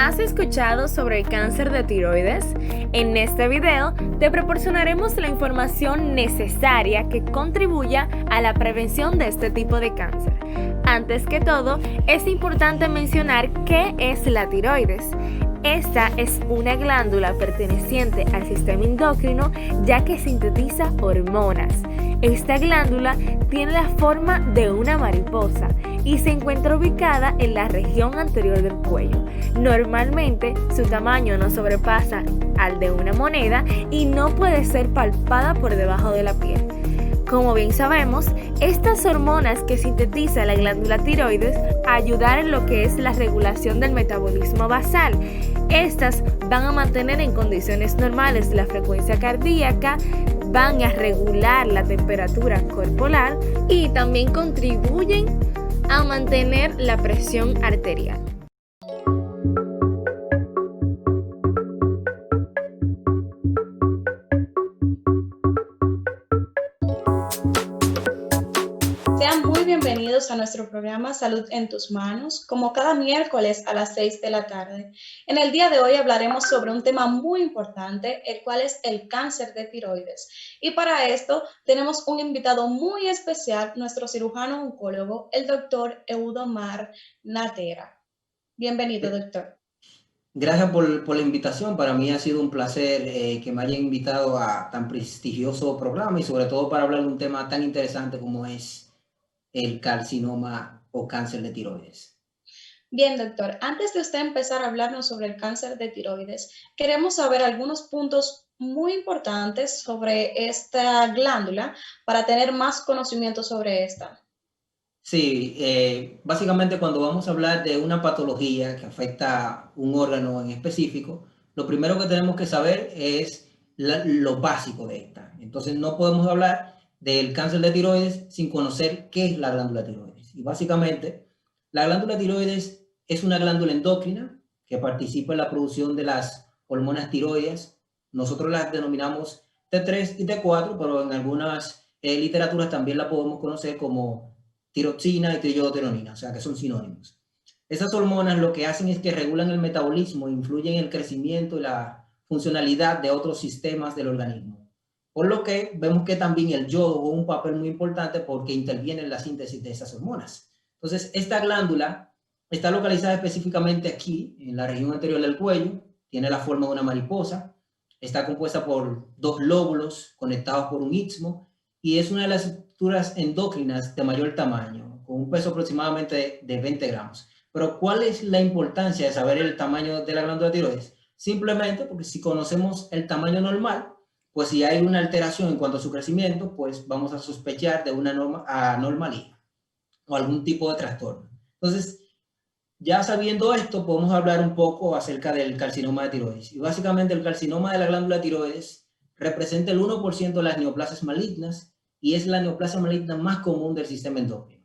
¿Has escuchado sobre el cáncer de tiroides? En este video te proporcionaremos la información necesaria que contribuya a la prevención de este tipo de cáncer. Antes que todo, es importante mencionar qué es la tiroides. Esta es una glándula perteneciente al sistema endocrino ya que sintetiza hormonas. Esta glándula tiene la forma de una mariposa y se encuentra ubicada en la región anterior del cuello. Normalmente su tamaño no sobrepasa al de una moneda y no puede ser palpada por debajo de la piel. Como bien sabemos, estas hormonas que sintetiza la glándula tiroides ayudan en lo que es la regulación del metabolismo basal. Estas van a mantener en condiciones normales la frecuencia cardíaca, van a regular la temperatura corporal y también contribuyen a mantener la presión arterial. Sean muy bienvenidos a nuestro programa Salud en tus manos, como cada miércoles a las 6 de la tarde. En el día de hoy hablaremos sobre un tema muy importante, el cual es el cáncer de tiroides. Y para esto tenemos un invitado muy especial, nuestro cirujano oncólogo, el doctor Eudomar Natera. Bienvenido, doctor. Gracias por la invitación. Para mí ha sido un placer que me hayan invitado a tan prestigioso programa y sobre todo para hablar de un tema tan interesante como es el carcinoma o cáncer de tiroides. Bien, doctor, antes de usted empezar a hablarnos sobre el cáncer de tiroides, queremos saber algunos puntos muy importantes sobre esta glándula para tener más conocimiento sobre esta. Sí, básicamente cuando vamos a hablar de una patología que afecta un órgano en específico, lo primero que tenemos que saber es lo básico de esta. Entonces no podemos hablar del cáncer de tiroides sin conocer qué es la glándula tiroides. Y básicamente, la glándula tiroides es una glándula endocrina que participa en la producción de las hormonas tiroides. Nosotros las denominamos T3 y T4, pero en algunas literaturas también la podemos conocer como tiroxina y triodoteronina, o sea que son sinónimos. Esas hormonas lo que hacen es que regulan el metabolismo, influyen en el crecimiento y la funcionalidad de otros sistemas del organismo. Por lo que vemos que también el yodo juega un papel muy importante porque interviene en la síntesis de esas hormonas. Entonces, esta glándula está localizada específicamente aquí, en la región anterior del cuello, tiene la forma de una mariposa, está compuesta por dos lóbulos conectados por un istmo y es una de las estructuras endócrinas de mayor tamaño, con un peso aproximadamente de 20 gramos. Pero ¿cuál es la importancia de saber el tamaño de la glándula tiroides? Simplemente porque si conocemos el tamaño normal, pues si hay una alteración en cuanto a su crecimiento, pues vamos a sospechar de una anormalía o algún tipo de trastorno. Entonces, ya sabiendo esto, podemos hablar un poco acerca del carcinoma de tiroides. Y básicamente el carcinoma de la glándula tiroides representa el 1% de las neoplasias malignas y es la neoplasia maligna más común del sistema endocrino.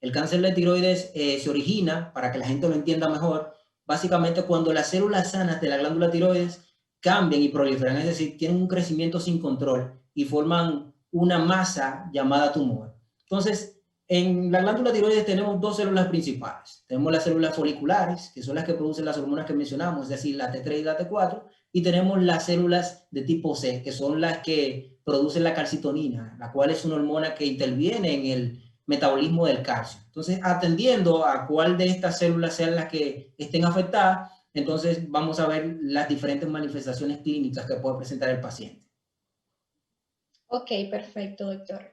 El cáncer de tiroides se origina, para que la gente lo entienda mejor, básicamente cuando las células sanas de la glándula tiroides cambian y proliferan, es decir, tienen un crecimiento sin control y forman una masa llamada tumor. Entonces, en la glándula tiroides tenemos dos células principales. Tenemos las células foliculares, que son las que producen las hormonas que mencionamos, es decir, la T3 y la T4, y tenemos las células de tipo C, que son las que producen la calcitonina, la cual es una hormona que interviene en el metabolismo del calcio. Entonces, atendiendo a cuál de estas células sean las que estén afectadas, entonces vamos a ver las diferentes manifestaciones clínicas que puede presentar el paciente. Ok, perfecto, doctor.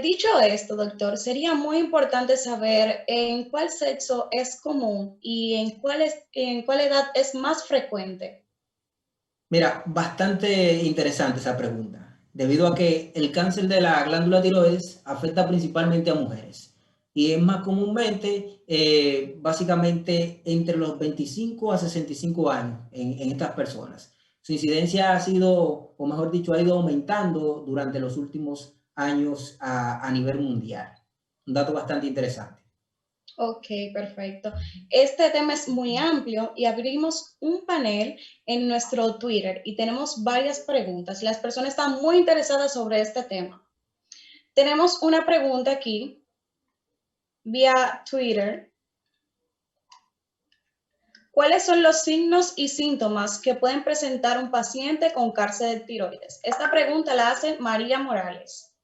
Dicho esto, doctor, sería muy importante saber en cuál sexo es común y en cuál edad es más frecuente. Mira, bastante interesante esa pregunta, debido a que el cáncer de la glándula tiroides afecta principalmente a mujeres y es más comúnmente, básicamente, entre los 25 a 65 años en estas personas. Su incidencia ha sido, o mejor dicho, ha ido aumentando durante los últimos años a nivel mundial. Un dato bastante interesante. Ok, perfecto. Este tema es muy amplio y abrimos un panel en nuestro Twitter y tenemos varias preguntas. Las personas están muy interesadas sobre este tema. Tenemos una pregunta aquí vía Twitter. ¿Cuáles son los signos y síntomas que pueden presentar un paciente con cáncer de tiroides? Esta pregunta la hace María Morales.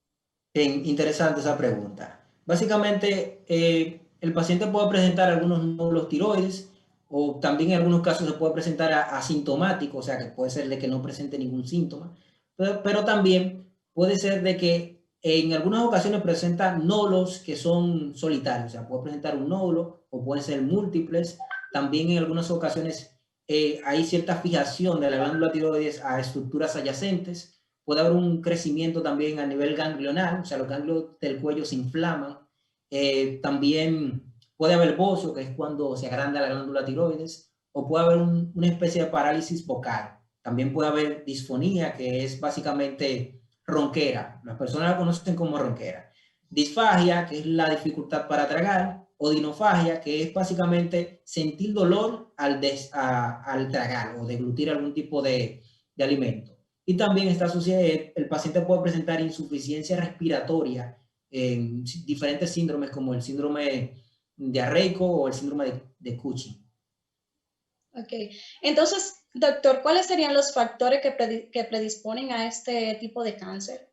Interesante esa pregunta. Básicamente, el paciente puede presentar algunos nódulos tiroides o también en algunos casos se puede presentar asintomático, o sea que puede ser de que no presente ningún síntoma, pero también puede ser de que en algunas ocasiones presenta nódulos que son solitarios, o sea, puede presentar un nódulo o pueden ser múltiples. También en algunas ocasiones hay cierta fijación de la glándula tiroides a estructuras adyacentes. Puede haber un crecimiento también a nivel ganglional, o sea, los ganglios del cuello se inflaman. También puede haber bocio, que es cuando se agranda la glándula tiroides, o puede haber una especie de parálisis vocal. También puede haber disfonía, que es básicamente ronquera. Las personas la conocen como ronquera. Disfagia, que es la dificultad para tragar, o dinofagia, que es básicamente sentir dolor al tragar o deglutir algún tipo de alimento. Y también está asociado, el paciente puede presentar insuficiencia respiratoria en diferentes síndromes como el síndrome diarreico o el síndrome de Cushing. Ok, entonces, doctor, ¿cuáles serían los factores que predisponen a este tipo de cáncer?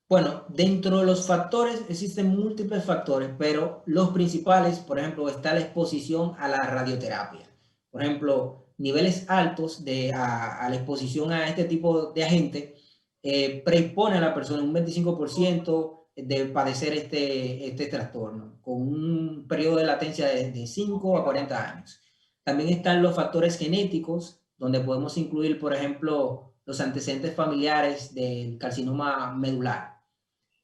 Bueno, dentro de los factores existen múltiples factores, pero los principales, por ejemplo, está la exposición a la radioterapia. Por ejemplo, niveles altos a la exposición a este tipo de agente predispone a la persona un 25% de padecer este trastorno, con un periodo de latencia de 5 a 40 años. También están los factores genéticos, donde podemos incluir, por ejemplo, los antecedentes familiares del carcinoma medular.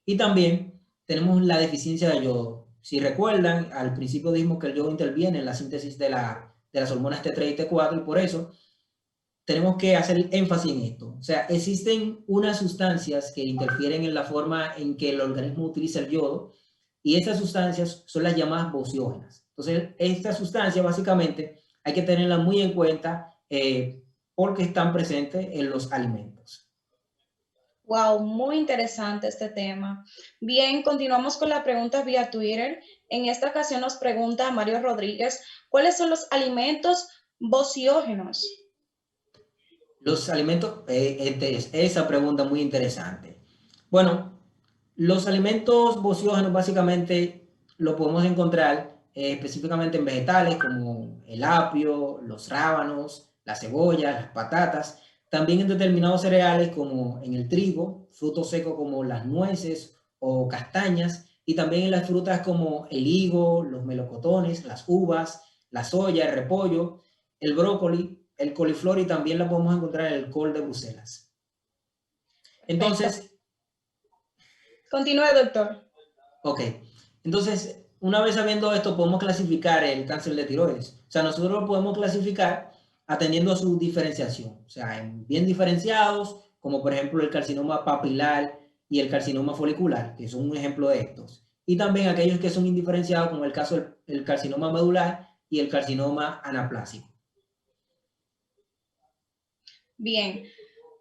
Y también tenemos la deficiencia de yodo. Si recuerdan, al principio dijimos que el yodo interviene en la síntesis de las hormonas T3 y T4 y por eso tenemos que hacer énfasis en esto. O sea, existen unas sustancias que interfieren en la forma en que el organismo utiliza el yodo y estas sustancias son las llamadas bociógenas. Entonces, estas sustancias básicamente hay que tenerlas muy en cuenta porque están presentes en los alimentos. Wow, muy interesante este tema. Bien, continuamos con la pregunta vía Twitter. En esta ocasión nos pregunta Mario Rodríguez, ¿cuáles son los alimentos bociógenos? Los alimentos, esa pregunta muy interesante. Bueno, los alimentos bociógenos básicamente lo podemos encontrar específicamente en vegetales como el apio, los rábanos, la cebolla, las patatas, también en determinados cereales como en el trigo, frutos secos como las nueces o castañas, y también en las frutas como el higo, los melocotones, las uvas, la soya, el repollo, el brócoli, el coliflor y también la podemos encontrar en el col de Bruselas. Entonces, continúe, doctor. Ok, entonces, una vez sabiendo esto, podemos clasificar el cáncer de tiroides. O sea, nosotros lo podemos clasificar atendiendo a su diferenciación. O sea, en bien diferenciados, como por ejemplo el carcinoma papilar y el carcinoma folicular, que son un ejemplo de estos. Y también aquellos que son indiferenciados, como el caso del carcinoma medular y el carcinoma anaplásico. Bien,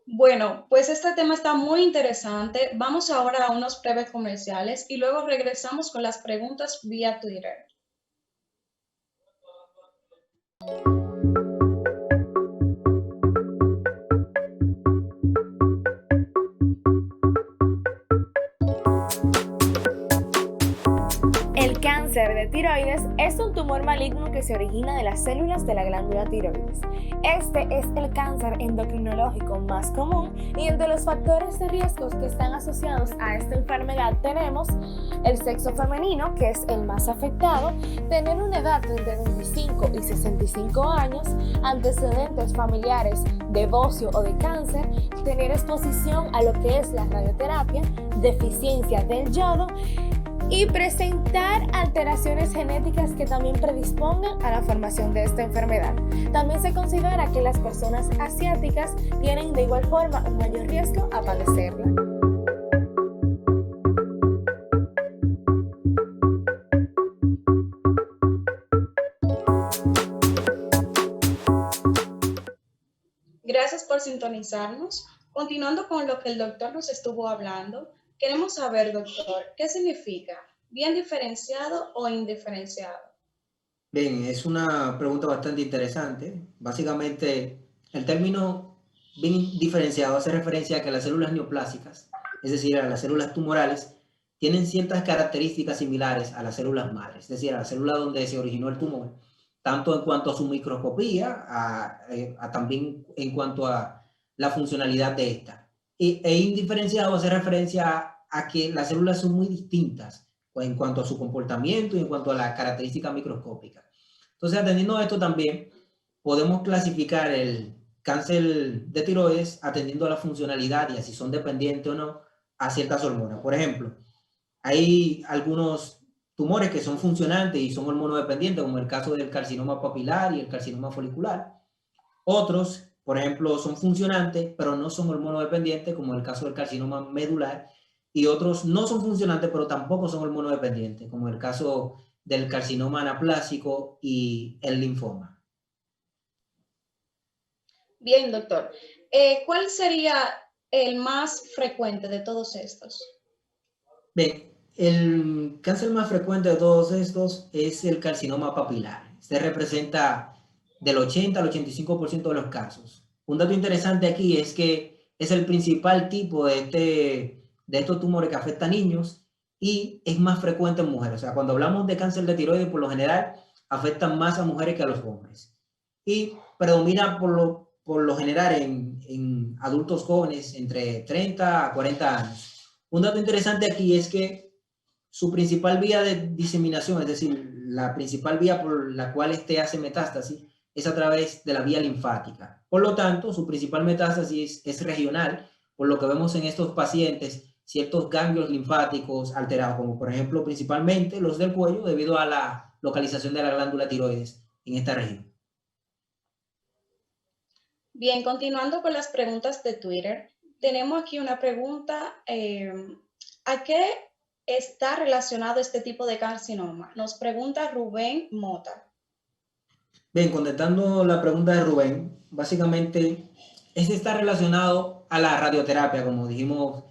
bueno, pues este tema está muy interesante. Vamos ahora a unos breves comerciales y luego regresamos con las preguntas vía Twitter. El cáncer de tiroides es un tumor maligno que se origina de las células de la glándula tiroides. Este es el cáncer endocrinológico más común y entre los factores de riesgos que están asociados a esta enfermedad tenemos el sexo femenino, que es el más afectado, tener una edad de entre 25 y 65 años, antecedentes familiares de bocio o de cáncer, tener exposición a lo que es la radioterapia, deficiencia del yodo, y presentar alteraciones genéticas que también predispongan a la formación de esta enfermedad. También se considera que las personas asiáticas tienen de igual forma un mayor riesgo a padecerla. Gracias por sintonizarnos. Continuando con lo que el doctor nos estuvo hablando, queremos saber, doctor, ¿qué significa bien diferenciado o indiferenciado? Bien, es una pregunta bastante interesante. Básicamente, el término bien diferenciado hace referencia a que las células neoplásicas, es decir, a las células tumorales, tienen ciertas características similares a las células madres, es decir, a la célula donde se originó el tumor, tanto en cuanto a su microscopía, también en cuanto a la funcionalidad de esta. E indiferenciado hace referencia a que las células son muy distintas en cuanto a su comportamiento y en cuanto a la característica microscópica. Entonces, atendiendo a esto también, podemos clasificar el cáncer de tiroides atendiendo a la funcionalidad y a si son dependientes o no a ciertas hormonas. Por ejemplo, hay algunos tumores que son funcionantes y son hormonodependientes, como el caso del carcinoma papilar y el carcinoma folicular. Otros, por ejemplo, son funcionantes, pero no son hormonodependientes, como el caso del carcinoma medular. Y otros no son funcionantes, pero tampoco son hormonodependientes, como el caso del carcinoma anaplásico y el linfoma. Bien, doctor. ¿Cuál sería el más frecuente de todos estos? Bien, el cáncer más frecuente de todos estos es el carcinoma papilar. Este representa del 80 al 85% de los casos. Un dato interesante aquí es que es el principal tipo de estos tumores que afecta a niños y es más frecuente en mujeres. O sea, cuando hablamos de cáncer de tiroides, por lo general, afectan más a mujeres que a los hombres. Y predomina por lo general en adultos jóvenes entre 30 a 40 años. Un dato interesante aquí es que su principal vía de diseminación, es decir, la principal vía por la cual este hace metástasis, es a través de la vía linfática. Por lo tanto, su principal metástasis es regional, por lo que vemos en estos pacientes ciertos ganglios linfáticos alterados, como por ejemplo principalmente los del cuello, debido a la localización de la glándula tiroides en esta región. Bien, continuando con las preguntas de Twitter, tenemos aquí una pregunta. ¿A qué está relacionado este tipo de carcinoma? Nos pregunta Rubén Mota. Bien, contestando la pregunta de Rubén, básicamente este está relacionado a la radioterapia, como dijimos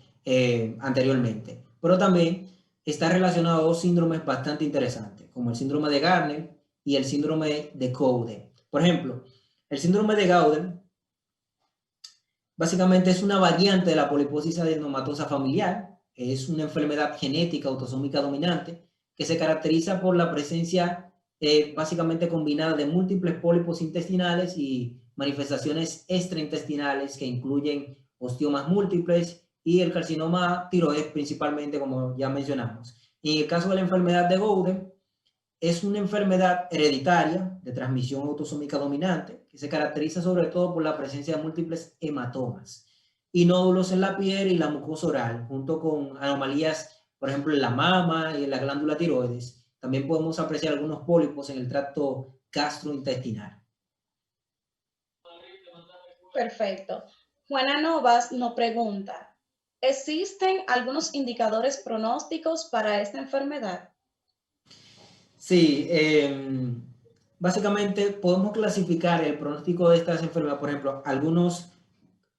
anteriormente, pero también está relacionado a dos síndromes bastante interesantes, como el síndrome de Gardner y el síndrome de Cowden. Por ejemplo, el síndrome de Gowden básicamente es una variante de la poliposis adenomatosa familiar, es una enfermedad genética autosómica dominante que se caracteriza por la presencia básicamente combinada de múltiples pólipos intestinales y manifestaciones extraintestinales que incluyen osteomas múltiples y el carcinoma tiroides principalmente, como ya mencionamos. En el caso de la enfermedad de Gowden, es una enfermedad hereditaria de transmisión autosómica dominante que se caracteriza sobre todo por la presencia de múltiples hematomas y nódulos en la piel y la mucosa oral, junto con anomalías, por ejemplo, en la mama y en la glándula tiroides. También podemos apreciar algunos pólipos en el tracto gastrointestinal. Perfecto. Juana Novas nos pregunta, ¿existen algunos indicadores pronósticos para esta enfermedad? Sí, básicamente podemos clasificar el pronóstico de estas enfermedades, por ejemplo, algunos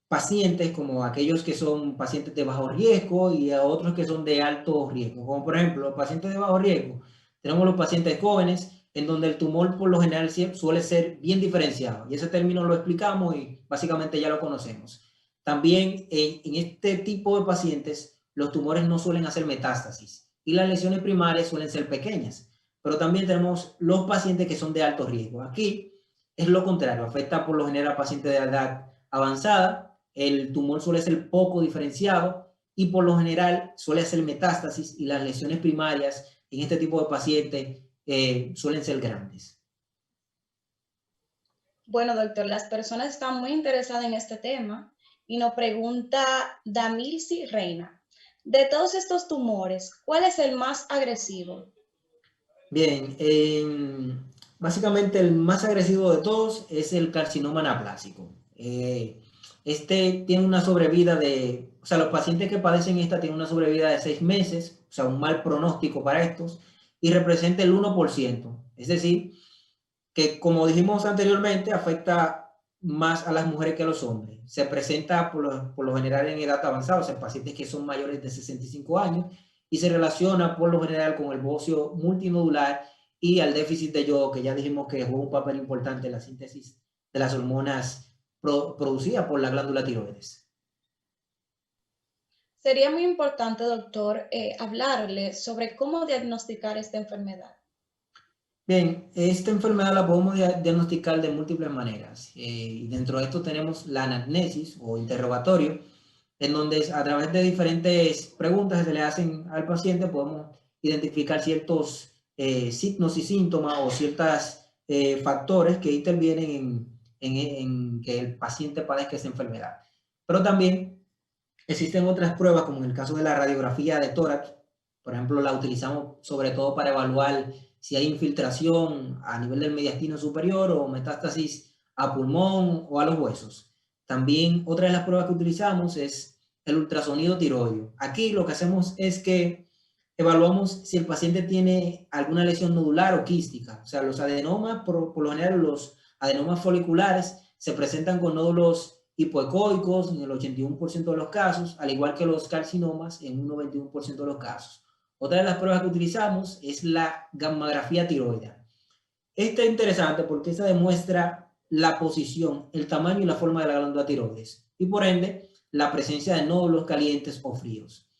pacientes como aquellos que son pacientes de bajo riesgo y a otros que son de alto riesgo, como por ejemplo los pacientes de bajo riesgo. Tenemos los pacientes jóvenes en donde el tumor por lo general suele ser bien diferenciado y ese término lo explicamos y básicamente ya lo conocemos. También en este tipo de pacientes los tumores no suelen hacer metástasis y las lesiones primarias suelen ser pequeñas. Pero también tenemos los pacientes que son de alto riesgo. Aquí es lo contrario, afecta por lo general a pacientes de edad avanzada, el tumor suele ser poco diferenciado y por lo general suele hacer metástasis y las lesiones primarias en este tipo de pacientes suelen ser grandes. Bueno, doctor, las personas están muy interesadas en este tema y nos pregunta Damilsi Reina, de todos estos tumores, ¿cuál es el más agresivo? Bien, básicamente el más agresivo de todos es el carcinoma anaplásico. Este tiene una sobrevida o sea, los pacientes que padecen esta tienen una sobrevida de 6 meses, o sea, un mal pronóstico para estos, y representa el 1%. Es decir, que como dijimos anteriormente, afecta más a las mujeres que a los hombres. Se presenta por lo general en edad avanzada, o sea, pacientes que son mayores de 65 años, y se relaciona por lo general con el bocio multinodular y al déficit de yodo, que ya dijimos que juega un papel importante en la síntesis de las hormonas producidas por la glándula tiroides. Sería muy importante, doctor, hablarle sobre cómo diagnosticar esta enfermedad. Bien, esta enfermedad la podemos diagnosticar de múltiples maneras. Y dentro de esto tenemos la anamnesis o interrogatorio, en donde a través de diferentes preguntas que se le hacen al paciente podemos identificar ciertos signos y síntomas o ciertos factores que intervienen en que el paciente padezca esa enfermedad. Pero también existen otras pruebas, como en el caso de la radiografía de tórax. Por ejemplo, la utilizamos sobre todo para evaluar si hay infiltración a nivel del mediastino superior o metástasis a pulmón o a los huesos. También otra de las pruebas que utilizamos es el ultrasonido tiroideo. Aquí lo que hacemos es que evaluamos si el paciente tiene alguna lesión nodular o quística. O sea, los adenomas, por lo general los adenomas foliculares se presentan con nódulos hipoecoicos en el 81% de los casos, al igual que los carcinomas en un 91% de los casos. Otra de las pruebas que utilizamos es la gammagrafía tiroidea. Esta es interesante porque esta demuestra la posición, el tamaño y la forma de la glándula tiroides y por ende la presencia de nódulos calientes o fríos.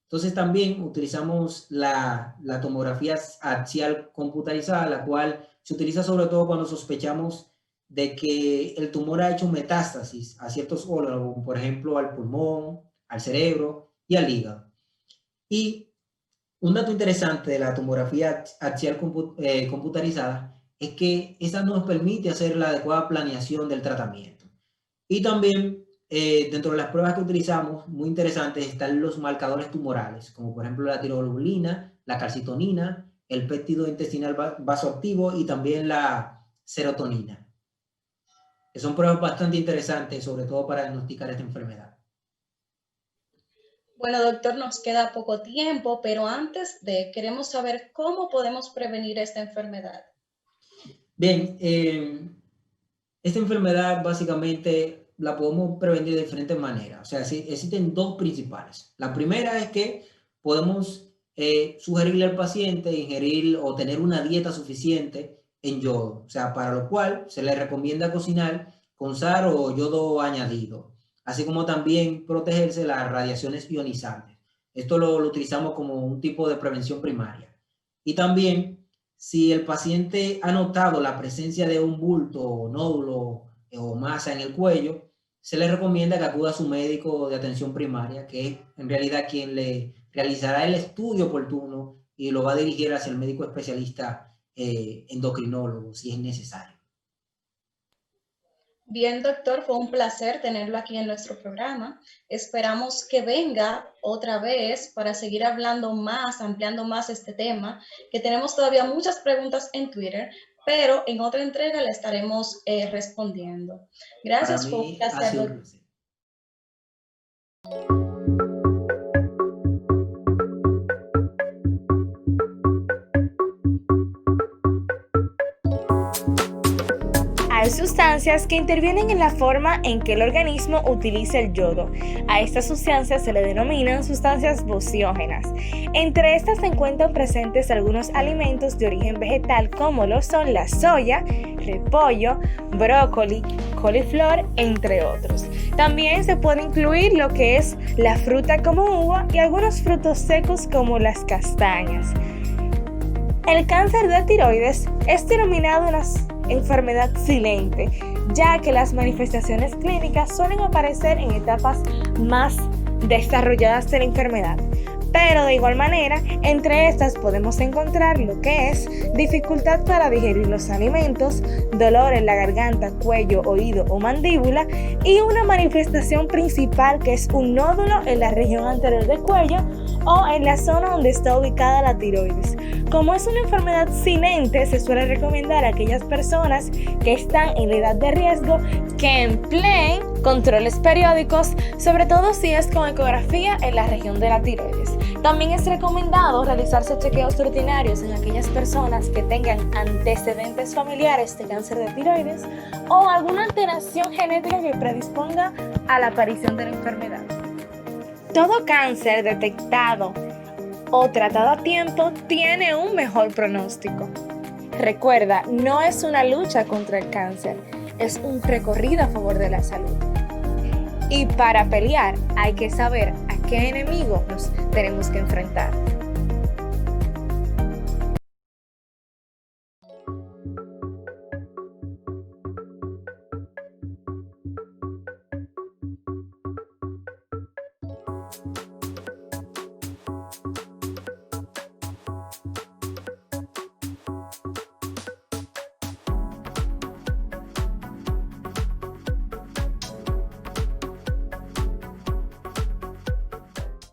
Entonces también utilizamos la tomografía axial computarizada, la cual se utiliza sobre todo cuando sospechamos de que el tumor ha hecho metástasis a ciertos órganos, por ejemplo al pulmón, al cerebro y al hígado. Y un dato interesante de la tomografía axial computarizada es que esta nos permite hacer la adecuada planeación del tratamiento. Y también dentro de las pruebas que utilizamos, muy interesantes, están los marcadores tumorales, como por ejemplo la tiroglobulina, la calcitonina, el péptido intestinal vasoactivo y también la serotonina. Que son pruebas bastante interesantes, sobre todo para diagnosticar esta enfermedad. Bueno, doctor, nos queda poco tiempo, pero queremos saber cómo podemos prevenir esta enfermedad. Bien, esta enfermedad básicamente la podemos prevenir de diferentes maneras. O sea, existen dos principales. La primera es que podemos sugerirle al paciente ingerir o tener una dieta suficiente en yodo. O sea, para lo cual se le recomienda cocinar con sal o yodo añadido, así como también protegerse de las radiaciones ionizantes. Esto lo utilizamos como un tipo de prevención primaria. Y también, si el paciente ha notado la presencia de un bulto, nódulo o masa en el cuello, se le recomienda que acuda a su médico de atención primaria, que es en realidad quien le realizará el estudio oportuno y lo va a dirigir hacia el médico especialista endocrinólogo, si es necesario. Bien, doctor, fue un placer tenerlo aquí en nuestro programa. Esperamos que venga otra vez para seguir hablando más, ampliando más este tema, que tenemos todavía muchas preguntas en Twitter, pero en otra entrega le estaremos respondiendo. Gracias, fue un placer, doctor. Hay sustancias que intervienen en la forma en que el organismo utiliza el yodo. A estas sustancias se le denominan sustancias bociógenas. Entre estas se encuentran presentes algunos alimentos de origen vegetal como lo son la soya, repollo, brócoli, coliflor, entre otros. También se puede incluir lo que es la fruta como uva y algunos frutos secos como las castañas. El cáncer de tiroides es denominado una enfermedad silente, ya que las manifestaciones clínicas suelen aparecer en etapas más desarrolladas de la enfermedad. Pero de igual manera, entre estas podemos encontrar lo que es dificultad para digerir los alimentos, dolor en la garganta, cuello, oído o mandíbula y una manifestación principal que es un nódulo en la región anterior del cuello o en la zona donde está ubicada la tiroides. Como es una enfermedad silente, se suele recomendar a aquellas personas que están en la edad de riesgo que empleen controles periódicos, sobre todo si es con ecografía en la región de la tiroides. También es recomendado realizarse chequeos rutinarios en aquellas personas que tengan antecedentes familiares de cáncer de tiroides o alguna alteración genética que predisponga a la aparición de la enfermedad. Todo cáncer detectado o tratado a tiempo tiene un mejor pronóstico. Recuerda, no es una lucha contra el cáncer, es un recorrido a favor de la salud. Y para pelear hay que saber a qué enemigo nos tenemos que enfrentar.